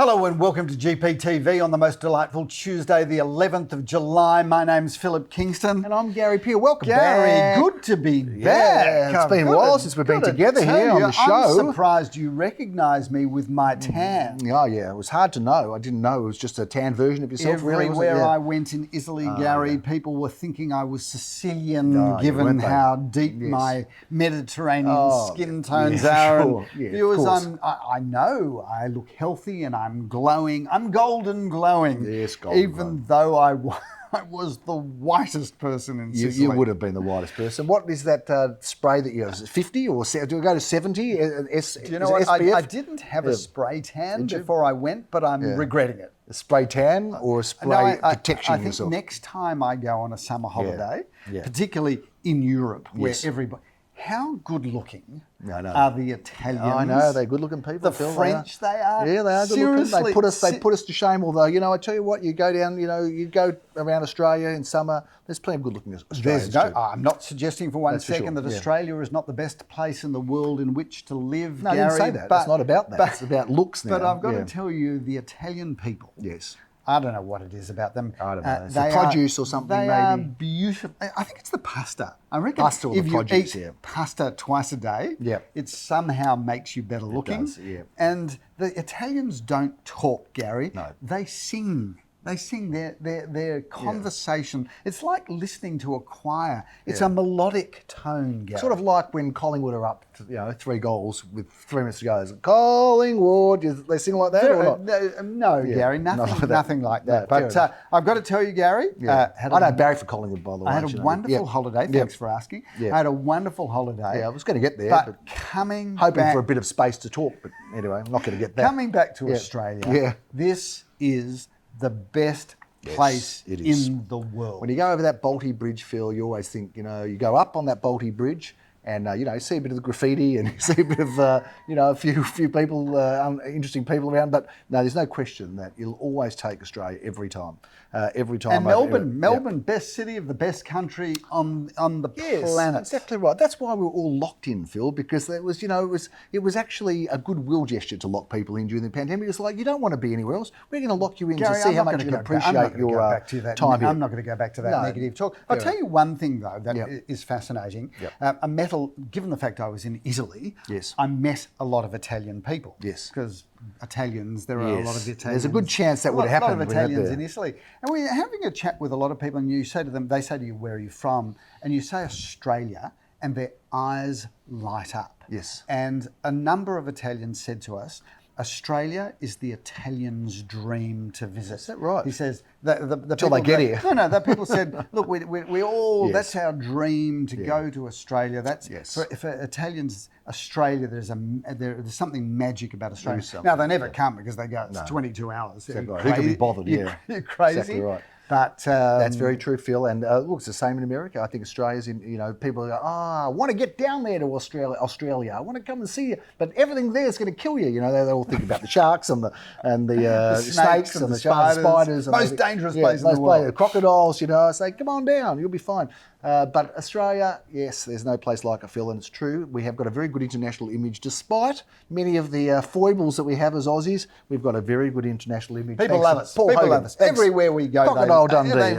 Hello and welcome to GPTV on the most delightful Tuesday, the 11th of July. My name's Philip Kingston. And I'm Gary Peel. Welcome Gary, back. good to be back. Yeah, it's been a while since we've been together here on the show. I'm surprised you recognised me with my tan. Oh, yeah, it was hard to know. I didn't know it was just a tan version of yourself. Everywhere I went in Italy, Gary, people were thinking I was Sicilian, given how deep my Mediterranean skin tones are. Sure. And viewers, I know I look healthy and I'm glowing. I'm golden glowing. Yes, golden even though I was the whitest person in Sicily. You would have been the whitest person. What is that spray that you have? Is it 50 or do we go to 70? Do you know what? I didn't have a spray tan before I went, but I'm regretting it. A spray tan or a spray protection yourself? I think next time I go on a summer holiday, particularly in Europe, where everybody... How good looking are the Italians? I know, they're good looking people. The French, they are. Yeah, they are good looking. They put us to shame, although, I tell you what, you go down, you go around Australia in summer, there's plenty of good looking Australians too. I'm not suggesting for one second that Australia is not the best place in the world in which to live, No, Gary. I didn't say that. It's not about that. It's about looks now. But I've got to tell you, the Italian people. Yes. I don't know what it is about them. I don't know. It's the produce or something, maybe. They are beautiful. I think it's the pasta. I reckon pasta or if the you produce, eat pasta twice a day, Yeah. it somehow makes you better looking. It does, yeah. And the Italians don't talk, Gary. No. They sing. They sing their conversation. It's like listening to a choir. It's a melodic tone, Gary. Sort of like when Collingwood are up to, 3 goals with 3 minutes to go. It's Collingwood. They sing like that or not? No, Gary, nothing like that. But I've got to tell you, Gary. I know Barry for Collingwood, by the way. I had a wonderful holiday. Thanks for asking. I had a wonderful holiday. Yeah, I was going to get there, but hoping for a bit of space to talk. But anyway, I'm not going to get that. Coming back to Australia, this is the best place in the world. When you go over that Balti Bridge, Phil, you always think, you go up on that Balti Bridge and, see a bit of the graffiti and see a bit of, a few people, interesting people around. But no, there's no question that you'll always take Australia every time. And Melbourne, best city of the best country on the planet. Exactly right. That's why we were all locked in, Phil, because it was actually a goodwill gesture to lock people in during the pandemic. It's like, you don't want to be anywhere else. We're going to lock you in to see how much you can appreciate your time here. I'm not going to go back to that negative talk. I'll tell you one thing, though, that is fascinating. Given the fact I was in Italy, I met a lot of Italian people. Yes. Because Italians, there are a lot of Italians. There's a good chance that would happen. A lot of Italians in Italy. And we're having a chat with a lot of people, and you say to them, they say to you, where are you from? And you say Australia, and their eyes light up. Yes. And a number of Italians said to us, Australia is the Italian's dream to visit. Is that right? He says the Until they get here. No, the people said, look, we all, that's our dream to go to Australia. That's for Italians, Australia, there's something magic about Australia. Now, they never come because they go, it's 22 hours. Exactly right. Who can be bothered? You're crazy. Exactly right. But that's very true, Phil. And look, it's the same in America. I think Australia's in, people go, I want to get down there to Australia. I want to come and see you. But everything there is going to kill you. They all think about the sharks and the snakes and the spiders. Most dangerous place in the world. The crocodiles, I say, come on down, you'll be fine. But Australia, yes, there's no place like it, Phil, and it's true. We have got a very good international image. Despite many of the foibles that we have as Aussies, we've got a very good international image. People love us. People love us. Everywhere we go, they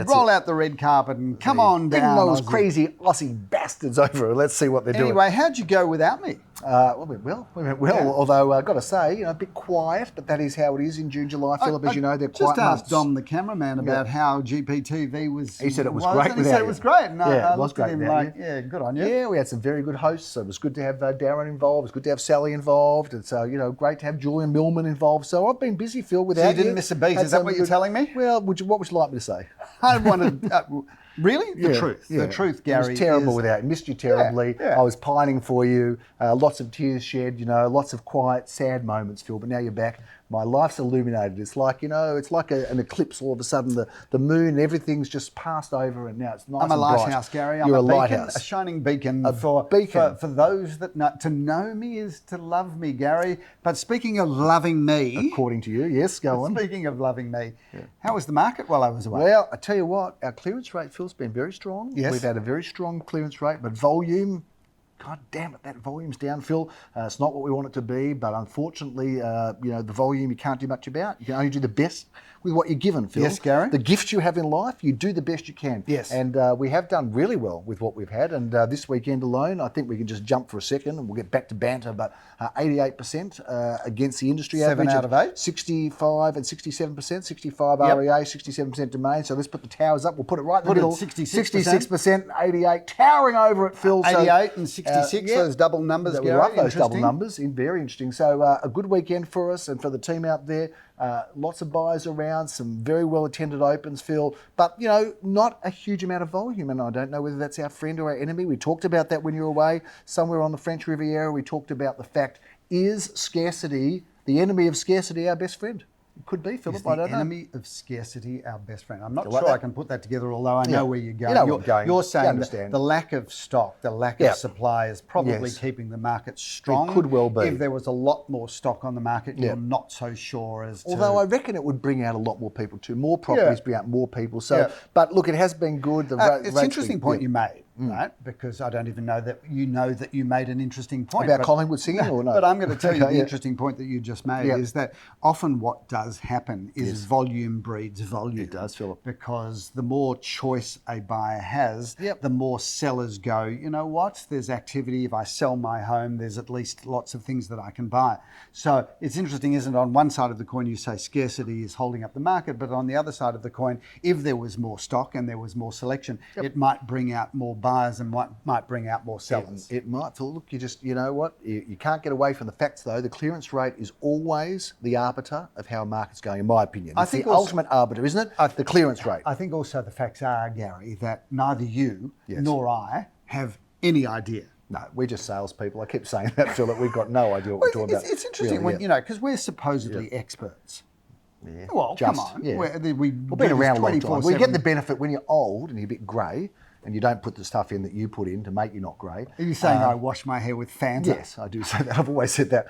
roll out the red carpet and come on down. Bring those crazy Aussie bastards over. Let's see what they're doing. Anyway, how'd you go without me? We went well. Although I've got to say, a bit quiet, but that is how it is in June, July, Philip. As you know, they're quiet months. Just asked Dom, the cameraman, about how GPTV was. He said it was great. He said it was great. And I looked at him like, good on you. Yeah, we had some very good hosts. So it was good to have Darren involved. It was good to have Sally involved. It's great to have Julian Millman involved. So I've been busy, Phil. Without so you didn't miss a beat. Is that what you're telling me? Well, what would you like me to say? I wanted. Really? The truth. Yeah. The truth, Gary. It was terrible without you. Missed you terribly. I was pining for you. Lots of tears shed, lots of quiet, sad moments, Phil. But now you're back. My life's illuminated. It's like, it's like an eclipse. All of a sudden, the moon and everything's just passed over, and now it's nice and bright. I'm a lighthouse, Gary. You're a beacon, lighthouse. A shining beacon. For those that to know me is to love me, Gary. But speaking of loving me... According to you, yes, go on. Speaking of loving me, how was the market while I was away? Well, I tell you what, our clearance rate, Phil's been very strong. Yes. We've had a very strong clearance rate, but volume... God damn it, that volume's down, Phil. It's not what we want it to be, but unfortunately, the volume you can't do much about. You can only do the best with what you're given, Phil. Yes, Gary. The gifts you have in life, you do the best you can. Yes. And we have done really well with what we've had. And this weekend alone, I think we can just jump for a second and we'll get back to banter, but 88% against the industry 7 average. out of 8. 65 and 67%, 65 REA, 67% domain. So let's put the towers up. We'll put it right in the middle. 66%, 88, towering over it, Phil. 88 and 66, those double numbers, we Gary. love those double numbers. Very interesting. So a good weekend for us and for the team out there. Lots of buyers around, some very well attended opens, Phil, but not a huge amount of volume. And I don't know whether that's our friend or our enemy. We talked about that when you were away somewhere on the French Riviera. We talked about the fact, is scarcity the enemy of scarcity our best friend? It could be, Philip. I don't know. Enemy of scarcity, our best friend. I'm not sure I can put that together, although I know where you're going. You know where I'm going. You're saying that the lack of stock, the lack of supply is probably keeping the market strong. It could well be. If there was a lot more stock on the market, you're not so sure as to... Although I reckon it would bring out a lot more people too. More properties bring out more people. So, but look, it has been good. It's an interesting point you made. Right, because I don't even know that you made an interesting point about Collingwood singing, or no? But I'm going to tell you the interesting point that you just made is that often what does happen is volume breeds volume. It does, Philip. Because the more choice a buyer has, the more sellers go, you know what? There's activity. If I sell my home, there's at least lots of things that I can buy. So it's interesting, isn't it? On one side of the coin, you say scarcity is holding up the market, but on the other side of the coin, if there was more stock and there was more selection, it might bring out more buyers and might bring out more sellers. It might. Phil, look, you know what? You can't get away from the facts, though. The clearance rate is always the arbiter of how a market's going, in my opinion. It's the ultimate arbiter, isn't it? The clearance rate. I think also the facts are, Gary, that neither you nor I have any idea. No, we're just salespeople. I keep saying that, Philip. We've got no idea what we're talking about. It's interesting when, because we're supposedly experts. Yeah. Well, come on. Yeah. We've been around a long time. We get the benefit when you're old and you're a bit grey, and you don't put the stuff in that you put in to make you not grey. Are you saying I wash my hair with Fanta? Yes, I do say that. I've always said that.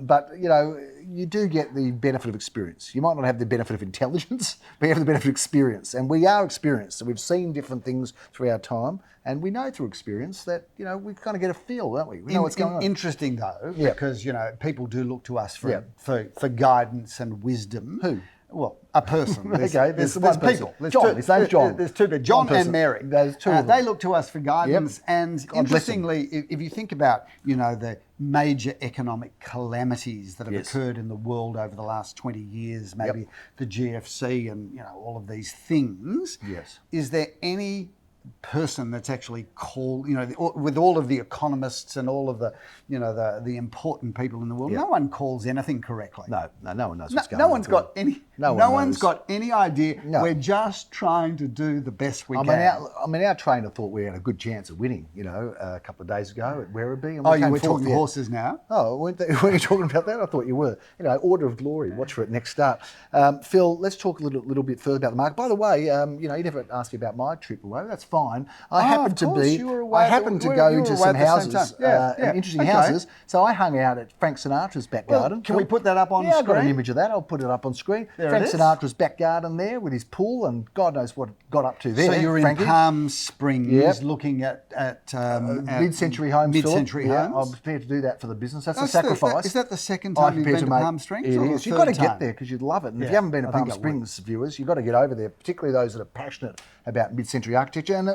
But, you do get the benefit of experience. You might not have the benefit of intelligence, but you have the benefit of experience. And we are experienced. So we've seen different things through our time. And we know through experience that, we kind of get a feel, don't we? We know what's going on. Interesting, though, because, people do look to us for guidance and wisdom. Who? Well, a person. There's people. John. His name's John. There's two people. John and Mary. There's two of them. They look to us for guidance. And interestingly, if you think about, the major economic calamities that have occurred in the world over the last 20 years, maybe the GFC and, all of these things. Yes. Is there any person that's actually called, with all of the economists and all of the, the important people in the world, no one calls anything correctly. No one knows what's going on. No one's got any. No one's got any idea. No. We're just trying to do the best we can. Our trainer thought we had a good chance of winning, a couple of days ago at Werribee. And you were talking horses now? Oh, weren't you talking about that? I thought you were. Order of glory. Watch for it next start. Phil, let's talk a little bit further about the market. By the way, you never asked me about my trip away. That's fine. I happened to go to some houses, interesting houses. So I hung out at Frank Sinatra's back garden. Can we put that up on screen? Yeah, I've got an image of that. I'll put it up on screen. Frank Sinatra's back garden there with his pool, and God knows what it got up to there. So you're in Palm Springs looking at mid-century homes. Mid-century homes. I'm prepared to do that for the business. That's a sacrifice. Is that the second time you've been to Palm Springs? It is. You've got to get there because you'd love it. And if you haven't been to Palm Springs, viewers, you've got to get over there, particularly those that are passionate about mid-century architecture, and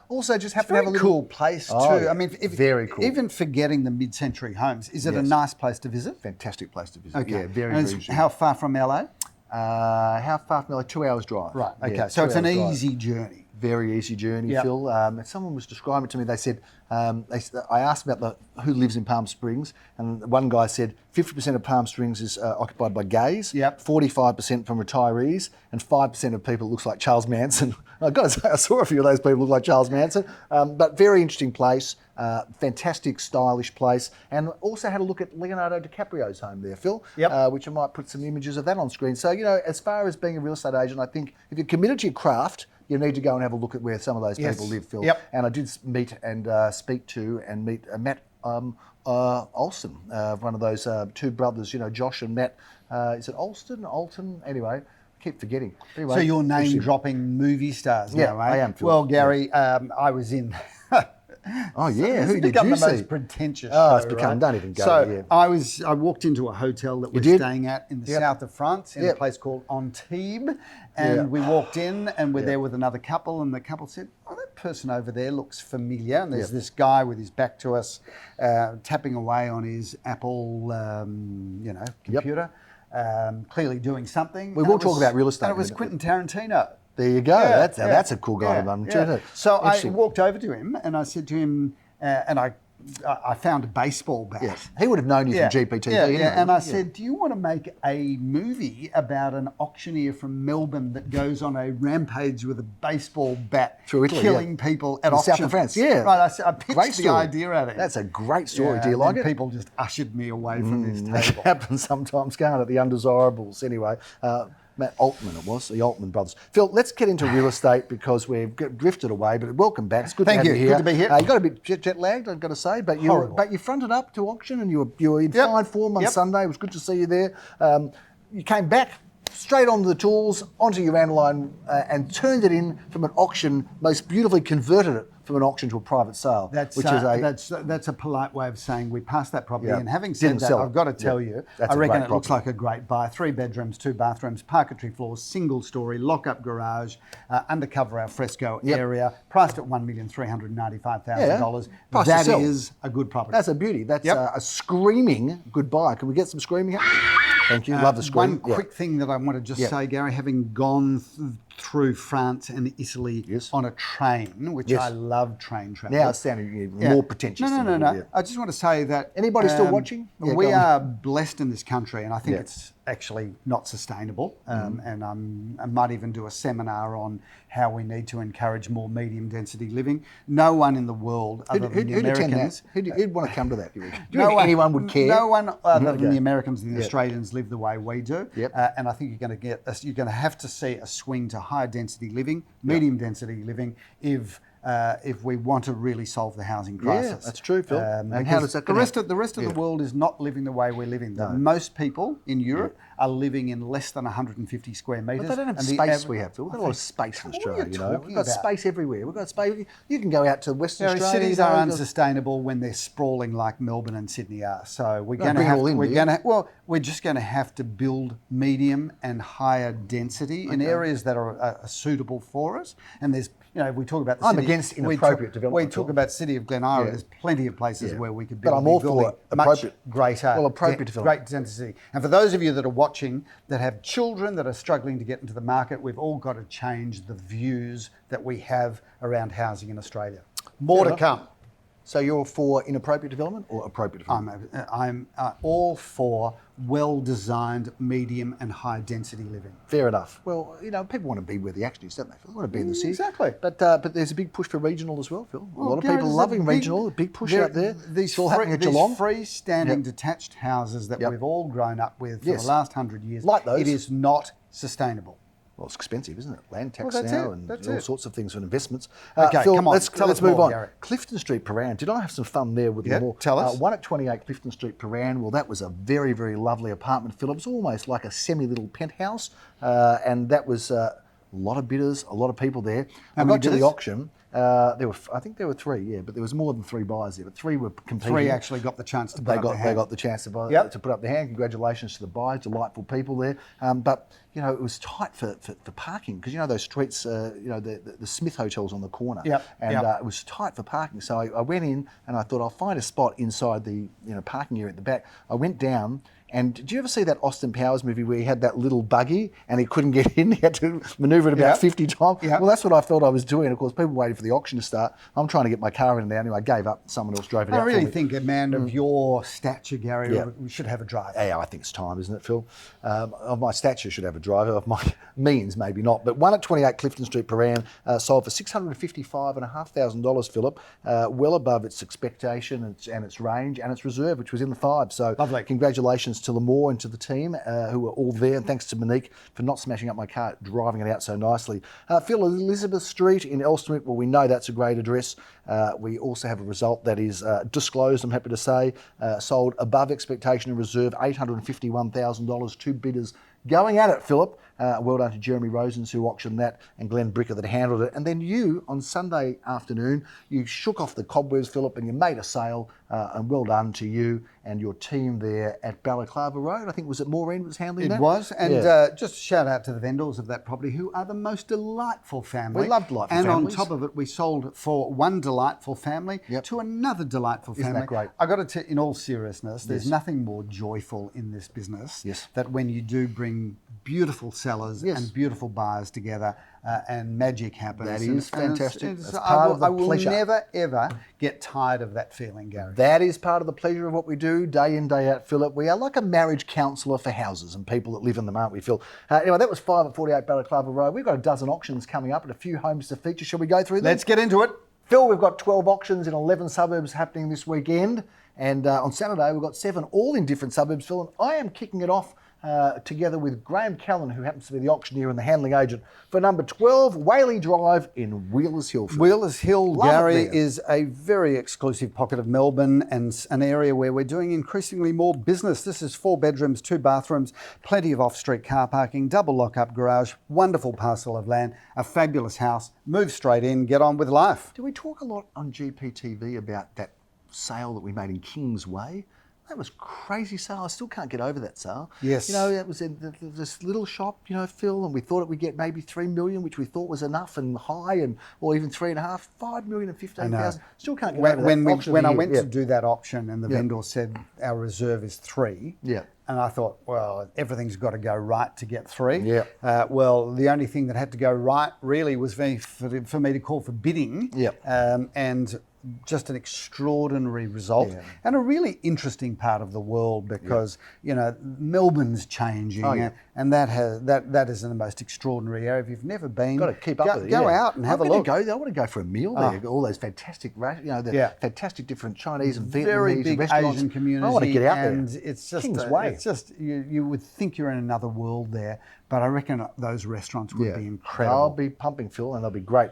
also just have to have a cool place too. Yeah. I mean, very cool. Even forgetting the mid-century homes, is it a nice place to visit? Fantastic place to visit. Okay. Yeah, very interesting. How far from LA? How far from LA? 2 hours drive. Right. Okay. So it's an easy journey. Very easy journey, Phil. Someone was describing it to me. They said, I asked about who lives in Palm Springs, and one guy said 50% of Palm Springs is occupied by gays, 45% from retirees, and 5% of people looks like Charles Manson. I've got to say, I saw a few of those people look like Charles Manson, but very interesting place, fantastic, stylish place, and also had a look at Leonardo DiCaprio's home there, Phil, which I might put some images of that on screen. So, as far as being a real estate agent, I think if you're committed to your craft, you need to go and have a look at where some of those people live, Phil. And I did meet and speak to and meet Matt Olsen, one of those two brothers, Josh and Matt. Is it Alton? Anyway, I keep forgetting. Anyway, so you're name-dropping movie stars now, eh? I am, Phil. Well, Gary, I was in Oh yeah, Who did you see? The most pretentious show, it's become. Right? Don't even go there. I walked into a hotel that we're staying at in the south of France, in a place called Antibes, and we walked in and we're there with another couple, and the couple said, "Oh, that person over there looks familiar." And there's this guy with his back to us, tapping away on his Apple, computer, clearly doing something. We will talk about real estate. And it was Quentin Tarantino. There you go. That's a cool guy. So I walked over to him and I said to him, and I found a baseball bat. Yes. He would have known you from GPTV. And I said, do you want to make a movie about an auctioneer from Melbourne that goes on a rampage with a baseball bat, through Italy, killing people at auctions? South of France, Right, I pitched the idea at him. That's a great story. Do you like it? People just ushered me away from this table. It happens sometimes, can't it? The undesirables. Anyway, Matt Altman it was, the Altman brothers. Phil, let's get into real estate because we've drifted away, but welcome back. It's good to have you here. Good to be here. You got a bit jet lagged, I've got to say, but you fronted up to auction and you were in fine form on Sunday. It was good to see you there. You came back straight onto the tools, onto your Analine, and turned it in from an auction, most beautifully converted it from an auction to a private sale. That's a polite way of saying we passed that property. And having said that, I've got to tell you, I reckon it looks like a great buy. 3 bedrooms, 2 bathrooms, parquetry floors, single story, lock-up garage, undercover alfresco area, priced at $1,395,000. That is a good property. That's a beauty. That's a screaming good buy. Can we get some screaming? Thank you. Love the scream. One quick thing that I want to just say, Gary, having gone through France and Italy on a train, which I love train travel. Now it's sounding more pretentious. No. I just want to say that... Anybody still watching? We are blessed in this country, and I think it's actually not sustainable. And I might even do a seminar on how we need to encourage more medium density living. No one in the world other than the Americans... Who'd want to come to that? Do you think anyone would care? No one other than the Americans and the Australians live the way we do. And I think you're going to have to see a swing to higher density living, medium density living, if we want to really solve the housing crisis. Yeah, that's true, Phil. And how does that the rest of the world is not living the way we're living. No. Most people in Europe are living in less than 150 square metres. But they don't have the space we have, Phil. We've got a lot of space in Australia, We've got space everywhere. We've got space. You can go out to Western Australia. Cities are unsustainable when they're sprawling like Melbourne and Sydney are. So we're just going to have to build medium and higher density in areas that are suitable for us. And there's, we talk about the I'm against inappropriate development. We talk about City of Glen Ira. There's plenty of places where we could build. But I'm all for appropriate, greater, appropriate development. Great density. And for those of you that are watching that have children that are struggling to get into the market, we've all got to change the views that we have around housing in Australia. More to come. So you're for inappropriate development or appropriate development? I'm all for well-designed, medium and high-density living. Fair enough. Well, people want to be where the action is, don't they? They want to be in the city. Exactly. But there's a big push for regional as well, Phil. A lot of people loving regional. A big push out there. These all happening at Geelong. Freestanding detached houses that we've all grown up with for the last 100 years. Like those. It is not sustainable. Well, it's expensive, isn't it? Land tax now and all sorts of things for investments. Okay, Phil, come on. Let's move on. Gary. Clifton Street, Prahran. Did I have some fun there with them all? Tell us. 1 at 28 Clifton Street, Prahran. Well, that was a very, very lovely apartment, Phil. It was almost like a semi-little penthouse. And that was a lot of bidders, a lot of people there. I got to the auction. I think there were 3, but there was more than 3 buyers there. But 3 were competing. 3 actually got the chance to put up their hand. They got the chance to put up their hand. Congratulations to the buyers, delightful people there. But it was tight for parking because those streets, the Smith Hotel's on the corner, and it was tight for parking. So I went in and I thought I'll find a spot inside the parking area at the back. I went down. And did you ever see that Austin Powers movie where he had that little buggy and he couldn't get in? He had to manoeuvre it about 50 times. Well, that's what I thought I was doing. Of course, people waited for the auction to start. I'm trying to get my car in and out. Anyway, I gave up. Someone else drove it out. I really think a man of your stature, Gary, should have a driver. Yeah, I think it's time, isn't it, Phil? Of my stature should have a driver. Of my means, maybe not. But 1 at 28 Clifton Street, Prahran, sold for $655,500, Philip. Well above its expectation and its range and its reserve, which was in the 5. So lovely. Congratulations to Lamore and to the team who were all there. And thanks to Monique for not smashing up my car, driving it out so nicely. Phil, Elizabeth Street in Elstonwick, well, we know that's a great address. We also have a result that is disclosed, I'm happy to say, sold above expectation and reserve, $851,000, 2 bidders going at it, Philip. Well done to Jeremy Rosens who auctioned that, and Glenn Bricker that handled it. And then you, on Sunday afternoon, you shook off the cobwebs, Philip, and you made a sale. And well done to you and your team there at Balaclava Road. I think, was it Maureen was handling that? It was. And just a shout out to the vendors of that property, who are the most delightful family. We love delightful families. And on top of it, we sold for one delightful family to another delightful family. Isn't that great? I got to tell, in all seriousness, there's nothing more joyful in this business that when you do bring beautiful sellers and beautiful buyers together, and magic happens. That is fantastic. I will never, ever get tired of that feeling, Gary. That is part of the pleasure of what we do day in, day out, Philip. We are like a marriage counsellor for houses and people that live in them, aren't we, Phil? Anyway, that was 5 at 48 Balaclava Road. We've got a dozen auctions coming up and a few homes to feature. Shall we go through them? Let's get into it. Phil, we've got 12 auctions in 11 suburbs happening this weekend. And on Saturday, we've got 7, all in different suburbs, Phil. And I am kicking it off together with Graham Callan, who happens to be the auctioneer and the handling agent for number 12, Whaley Drive in Wheelers Hill. Wheelers Hill, Gary, is a very exclusive pocket of Melbourne and an area where we're doing increasingly more business. This is 4 bedrooms, 2 bathrooms, plenty of off-street car parking, double lock-up garage, wonderful parcel of land, a fabulous house. Move straight in, get on with life. Do we talk a lot on GPTV about that sale that we made in Kingsway? That was crazy sale. I still can't get over that sale. Yes. You know, it was in this little shop, you know, Phil, and we thought it would get maybe 3 million, which we thought was enough and high, and or even 3.5, 5 million and 15,000. Still can't get over that. When I went to do that auction and the vendor said our reserve is 3. Yeah. And I thought, well, everything's got to go right to get 3. Yeah. Well, the only thing that had to go right really was for me to call for bidding. Yeah. And just an extraordinary result and a really interesting part of the world because you know Melbourne's changing and that is in the most extraordinary area. If you've never been, got to keep up with it. Go out and have a look. Go there. I want to go for a meal there. All those fantastic, fantastic different Chinese and Vietnamese very big restaurants. Asian community. I want to get out and there. It's just Kingsway. It's just you would think you're in another world there. But I reckon those restaurants would be incredible. They'll be pumping, Phil, and they'll be great.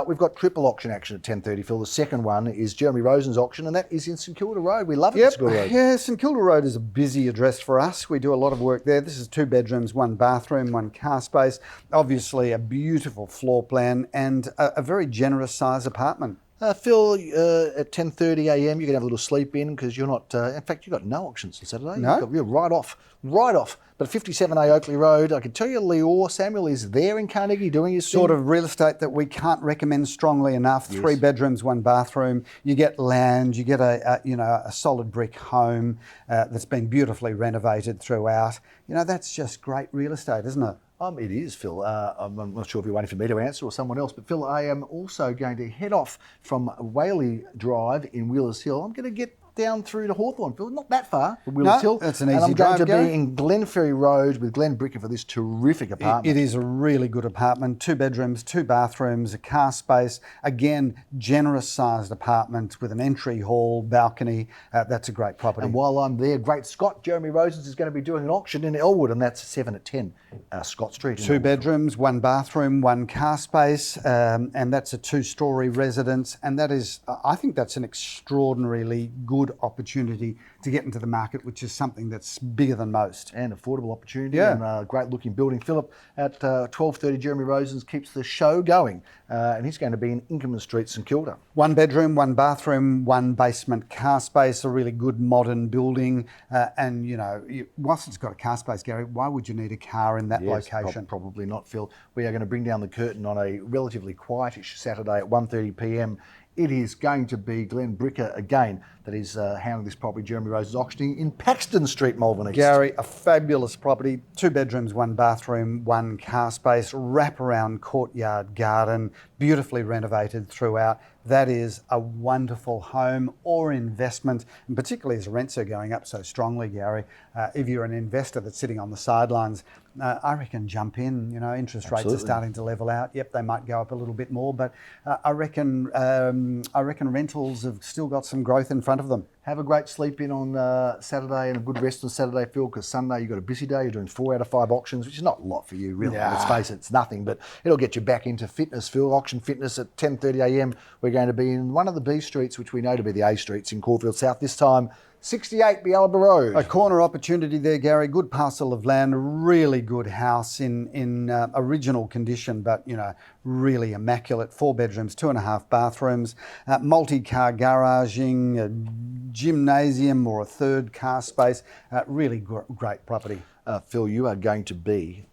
We've got triple auction action at 10:30, Phil. The second one is Jeremy Rosen's auction, and that is in St Kilda Road. We love it in St Kilda Road. Yeah, St Kilda Road is a busy address for us. We do a lot of work there. This is 2 bedrooms, 1 bathroom, 1 car space. Obviously a beautiful floor plan and a very generous size apartment. Phil, at 10:30 a.m, you can have a little sleep in because you're not. In fact, you've got no auctions on Saturday. No, you're right off. But 57A Oakley Road, I can tell you, Leor Samuel is there in Carnegie doing his sort thing. of real estate that we can't recommend strongly enough. 3 bedrooms, 1 bathroom. You get land. You get a solid brick home that's been beautifully renovated throughout. You know, that's just great real estate, isn't it? It is, Phil. I'm not sure if you're waiting for me to answer or someone else, but Phil, I am also going to head off from Whaley Drive in Wheelers Hill. I'm going to get down through to Hawthorn, Phil. Not that far from Wheelers Hill. That's an easy and I'm drive, going to be in Glenferrie Road with Glenn Bricker for this terrific apartment. It is a really good apartment. 2 bedrooms, 2 bathrooms, a car space. Again, generous sized apartment with an entry hall, balcony. That's a great property. And while I'm there, Great Scott, Jeremy Rosens is going to be doing an auction in Elwood, and that's 7 at 10 Scott Street. 2 bedrooms, 1 bathroom, 1 car space, and that's a 2-story residence. And that is, I think that's an extraordinarily good opportunity to get into the market, which is something that's bigger than most. And affordable opportunity and a great looking building. Philip, at 12:30, Jeremy Rosens keeps the show going, and he's going to be in Inkerman Street, St Kilda. 1 bedroom, 1 bathroom, 1 basement car space, a really good modern building. And, you know, whilst it's got a car space, Gary, why would you need a car in that location? Probably not, Phil. We are going to bring down the curtain on a relatively quietish Saturday at 1:30 p.m. It is going to be Glenn Bricker again that is handling this property. Jeremy Rose is auctioning in Paxton Street, Malvern East. Gary, a fabulous property. 2 bedrooms, 1 bathroom, 1 car space, wraparound courtyard garden, beautifully renovated throughout. That is a wonderful home or investment, and particularly as rents are going up so strongly, Gary. If you're an investor that's sitting on the sidelines, I reckon jump in. You know, interest rates are starting to level out. Yep, they might go up a little bit more, but I reckon rentals have still got some growth in front of them. Have a great sleep in on Saturday and a good rest on Saturday, Phil, because Sunday you've got a busy day. You're doing 4 out of 5 auctions, which is not a lot for you, really. Let's face it, it's nothing, but it'll get you back into fitness, Phil. Auction fitness at 10:30 a.m. We're we're going to be in one of the B streets, which we know to be the A streets in Caulfield South, this time 68 Balaclava Road. A corner opportunity there, Gary. Good parcel of land, really good house in original condition, but really immaculate. 4 bedrooms, 2.5 bathrooms, multi-car garaging, a gymnasium or a third car space. Really great property. Phil, you are going to be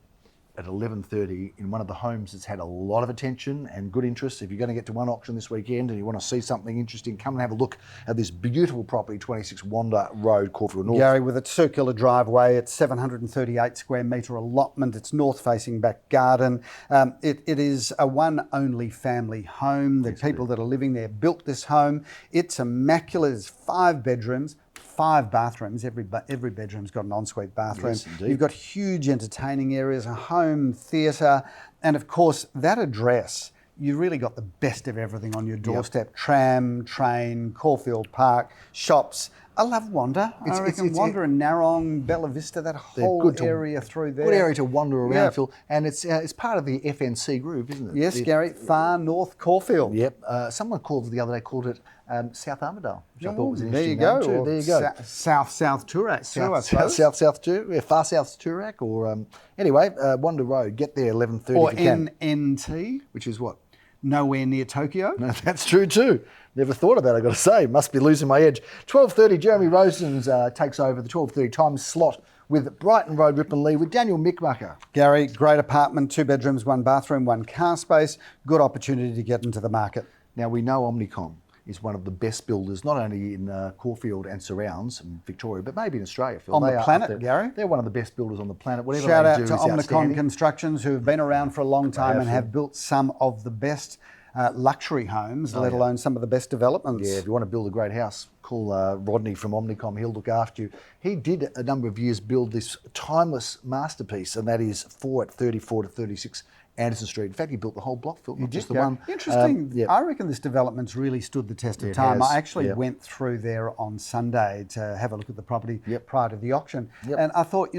at 11:30 in one of the homes that's had a lot of attention and good interest. If you're going to get to one auction this weekend and you want to see something interesting, come and have a look at this beautiful property, 26 Wanda Road, Caulfield North. Gary, with its circular driveway, its 738 square metre allotment, its north-facing back garden. It is a one-only family home. The people that are living there built this home. It's immaculate. It's 5 bedrooms. 5 bathrooms. Every bedroom's got an ensuite bathroom. Yes, indeed. You've got huge entertaining areas, a home theatre, and of course that address. You really got the best of everything on your doorstep. Yep. Tram, train, Caulfield Park, shops. I love Wanda. I reckon Wanda and Narrong, Bella Vista, that whole area through there. Good area to wander around, Phil. And it's part of the FNC group, isn't it? Yes, Gary. Far North Caulfield. Yep. Someone called the other day, called it South Armadale, which I thought was an there you interesting go. name too. There you go. South Toorak. Far South Toorak, or anyway, Wanda Road. Get there 11:30 or if you can. NNT, which is what? Nowhere near Tokyo. No, that's true too. Never thought of that, I've got to say. Must be losing my edge. 12:30, Jeremy Rosens takes over the 12:30 time slot with Brighton Road, Ripon Lee, with Daniel Mickmacher. Gary, great apartment, 2 bedrooms, 1 bathroom, 1 car space. Good opportunity to get into the market. Now, we know Omnicom is one of the best builders, not only in Caulfield and surrounds in Victoria, but maybe in Australia, Phil. On the planet, Gary. They're one of the best builders on the planet. Whatever Shout they out do to is Omnicom outstanding. Constructions, who have been around for a long time and have built some of the best luxury homes, let alone some of the best developments. Yeah, if you want to build a great house, call Rodney from Omnicom. He'll look after you. He did a number of years build this timeless masterpiece, and that is 4 at 34 to 36 Anderson Street. In fact, he built the whole block, Phil, not just the one. Interesting. I reckon this development's really stood the test of time. I actually went through there on Sunday to have a look at the property prior to the auction. And I thought,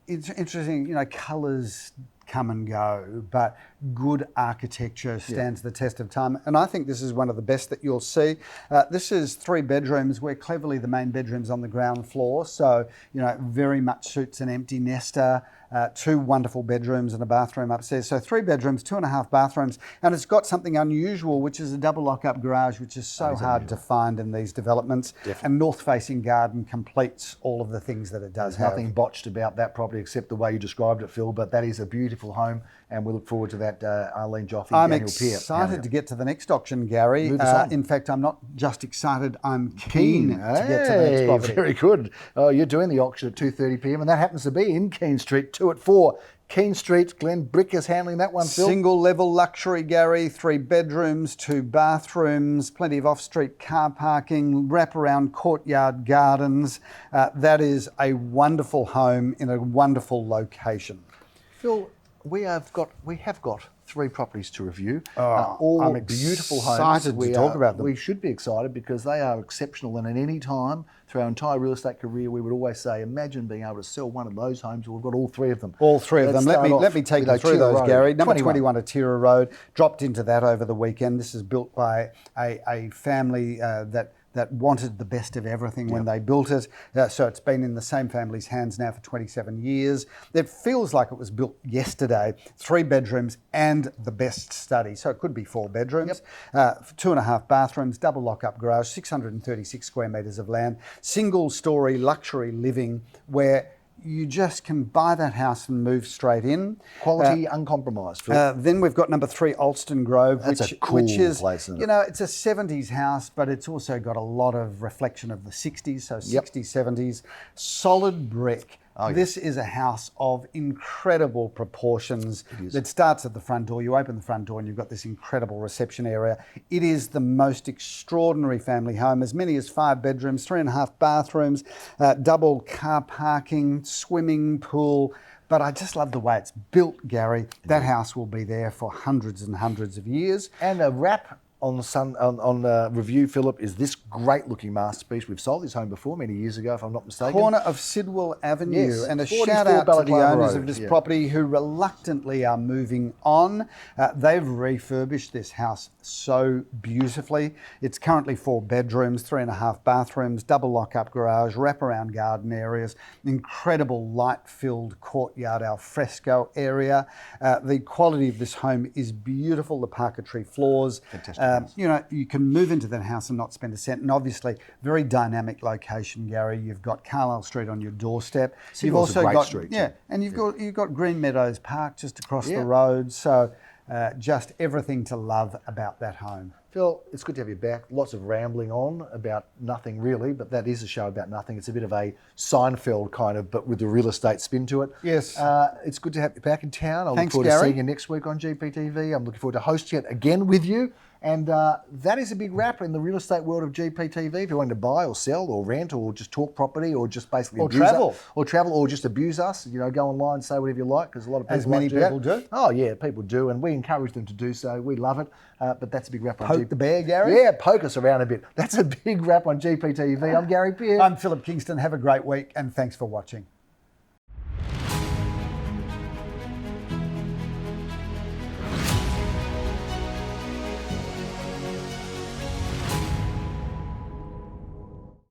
it's interesting, colours come and go, but good architecture stands the test of time. And I think this is one of the best that you'll see. This is 3 bedrooms where cleverly the main bedroom's on the ground floor. So, very much suits an empty nester. 2 wonderful bedrooms and a bathroom upstairs. So 3 bedrooms, 2.5 bathrooms. And it's got something unusual, which is a double lock-up garage, which is so hard to find in these developments. Definitely. And north-facing garden completes all of the things that it does have. Nothing botched about that property except the way you described it, Phil, but that is a beautiful home, and we look forward to that Arlene Joffe, I'm Daniel Peer. excited to get to the next auction, Gary. In fact, I'm not just excited, I'm keen to get to the next property. Very good. Oh, you're doing the auction at 2:30 p.m, and that happens to be in Keene Street, 2 at 4. Keene Street, Glenn Brick is handling that one, Phil. Single level luxury, Gary, 3 bedrooms, 2 bathrooms, plenty of off-street car parking, wraparound courtyard gardens. That is a wonderful home in a wonderful location. Phil, we have got 3 properties to review. All I'm beautiful homes. Excited to talk about them. We should be excited because they are exceptional, and at any time through our entire real estate career, we would always say, imagine being able to sell one of those homes. We've got all 3 of them. All 3 of them. Let me take you through those, Gary. Number 21 Atira Road. Dropped into that over the weekend. This is built by a family that wanted the best of everything when they built it. So it's been in the same family's hands now for 27 years. It feels like it was built yesterday. 3 bedrooms and the best study. So it could be 4 bedrooms, 2.5 bathrooms, double lock-up garage, 636 square metres of land, single-storey luxury living where you just can buy that house and move straight in. Quality, uncompromised. Phil. Then we've got number 3, Alston Grove, That's a cool which is, place, isn't it? It's a 70s house, but it's also got a lot of reflection of the 60s, so 60s, 70s, solid brick. This is a house of incredible proportions. It starts at the front door. You open the front door and you've got this incredible reception area. It is the most extraordinary family home, as many as 5 bedrooms, 3.5 bathrooms, double car parking, swimming pool. But I just love the way it's built, Gary. That house will be there for hundreds and hundreds of years. And a wrap on review, Philip, is this great looking masterpiece. We've sold this home before many years ago, if I'm not mistaken. Corner of Sidwell Avenue. Yes, And a 44 shout out to the Balaclava owners Road, of this property who reluctantly are moving on. They've refurbished this house so beautifully. It's currently 4 bedrooms, 3.5 bathrooms, double lock-up garage, wraparound garden areas, incredible light-filled courtyard al fresco area. The quality of this home is beautiful. The parquetry floors. Fantastic. You know, you can move into that house and not spend a cent. And obviously, very dynamic location, Gary. You've got Carlisle Street on your doorstep. You've also got street, and you've got Green Meadows Park just across the road. So just everything to love about that home. Phil, it's good to have you back. Lots of rambling on about nothing really, but that is a show about nothing. It's a bit of a Seinfeld kind of, but with the real estate spin to it. Yes. It's good to have you back in town. I look Thanks, forward Gary. to seeing you next week on GPTV. I'm looking forward to hosting it again with you. And that is a big wrap in the real estate world of GPTV. If you're wanting to buy or sell or rent or just talk property or just basically abuse us, or travel or just abuse us, you know, go online and say whatever you like, because a lot of people As many people do. Oh yeah, people do, and we encourage them to do so. We love it. But that's a big wrap on Poke the bear, Gary? Yeah, poke us around a bit. That's a big wrap on GPTV. I'm Gary Pearce. I'm Philip Kingston. Have a great week and thanks for watching.